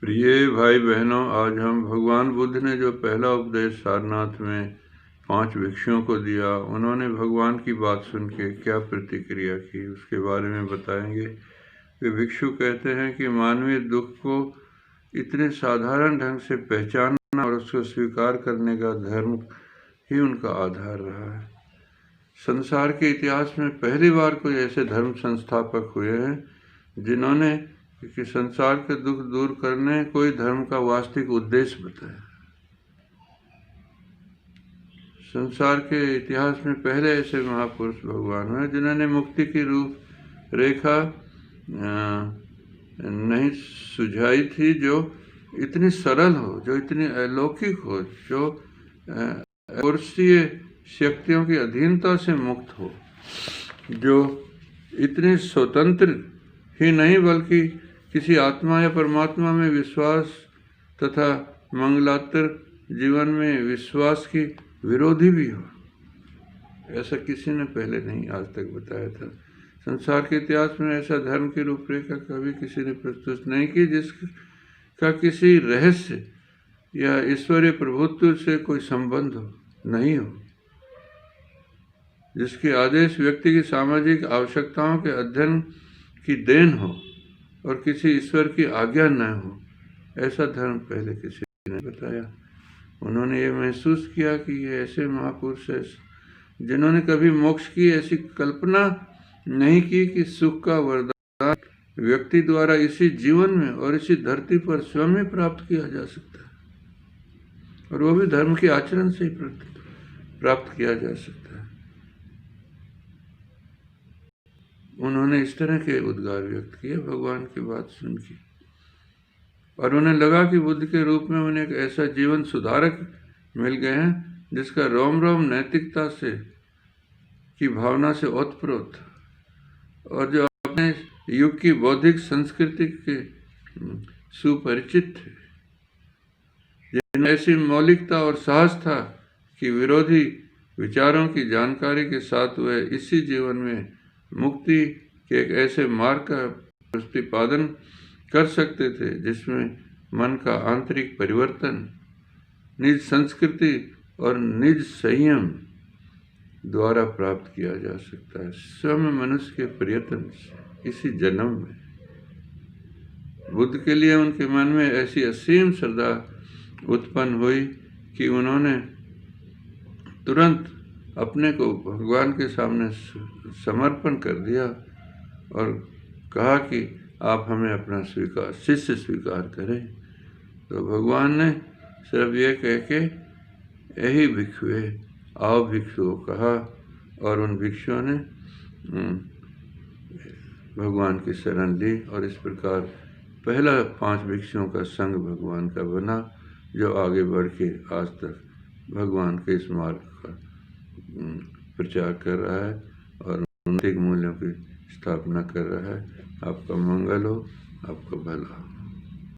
प्रिय भाई बहनों, आज हम भगवान बुद्ध ने जो पहला उपदेश सारनाथ में 5 भिक्षुओं को दिया, उन्होंने भगवान की बात सुन के क्या प्रतिक्रिया की उसके बारे में बताएंगे। वे भिक्षु कहते हैं कि मानवीय दुख को इतने साधारण ढंग से पहचानना और उसको स्वीकार करने का धर्म ही उनका आधार रहा है। संसार के इतिहास में पहली बार कोई ऐसे धर्म संस्थापक हुए हैं जिन्होंने कि संसार के दुख दूर करने कोई धर्म का वास्तविक उद्देश्य बताया। संसार के इतिहास में पहले ऐसे महापुरुष भगवान हैं जिन्होंने मुक्ति की रूप रेखा नहीं सुझाई थी, जो इतनी सरल हो, जो इतनी अलौकिक हो, जो पुरुषीय शक्तियों की अधीनता से मुक्त हो, जो इतनी स्वतंत्र ही नहीं बल्कि किसी आत्मा या परमात्मा में विश्वास तथा मंगलातर जीवन में विश्वास की विरोधी भी हो। ऐसा किसी ने पहले नहीं आज तक बताया था। संसार के इतिहास में ऐसा धर्म की रूपरेखा कभी किसी ने प्रस्तुत नहीं की जिसका किसी रहस्य या ईश्वरीय प्रभुत्व से कोई संबंध हो, नहीं हो, जिसके आदेश व्यक्ति की सामाजिक आवश्यकताओं के अध्ययन की देन हो और किसी ईश्वर की आज्ञा न हो। ऐसा धर्म पहले किसी ने बताया। उन्होंने ये महसूस किया कि ये ऐसे महापुरुष हैं जिन्होंने कभी मोक्ष की ऐसी कल्पना नहीं की कि सुख का वरदान व्यक्ति द्वारा इसी जीवन में और इसी धरती पर स्वयं ही प्राप्त किया जा सकता है, और वो भी धर्म के आचरण से ही प्राप्त किया जा सकता है। उन्होंने इस तरह के उद्गार व्यक्त किए भगवान की बात सुन के, और उन्हें लगा कि बुद्ध के रूप में उन्हें एक ऐसा जीवन सुधारक मिल गए हैं जिसका रोम रोम नैतिकता से की भावना से ओतप्रोत, और जो अपने युग की बौद्धिक संस्कृति के सुपरिचित थे, जिनमें ऐसी मौलिकता और साहस था कि विरोधी विचारों की जानकारी के साथ वे इसी जीवन में मुक्ति के एक ऐसे मार्ग का प्रतिपादन कर सकते थे जिसमें मन का आंतरिक परिवर्तन निज संस्कृति और निज संयम द्वारा प्राप्त किया जा सकता है, स्वयं मनुष्य के प्रयत्न से इसी जन्म में। बुद्ध के लिए उनके मन में ऐसी असीम श्रद्धा उत्पन्न हुई कि उन्होंने तुरंत अपने को भगवान के सामने समर्पण कर दिया और कहा कि आप हमें अपना शिष्य स्वीकार करें। तो भगवान ने सिर्फ ये कह के यही भिक्षुए आओ भिक्षुओं कहा, और उन भिक्षुओं ने भगवान की शरण ली, और इस प्रकार पहला 5 भिक्षुओं का संघ भगवान का बना, जो आगे बढ़ के आज तक भगवान के इस मार्ग का प्रचार कर रहा है और नैतिक मूल्यों की स्थापना कर रहा है। आपका मंगल हो, आपका भला हो।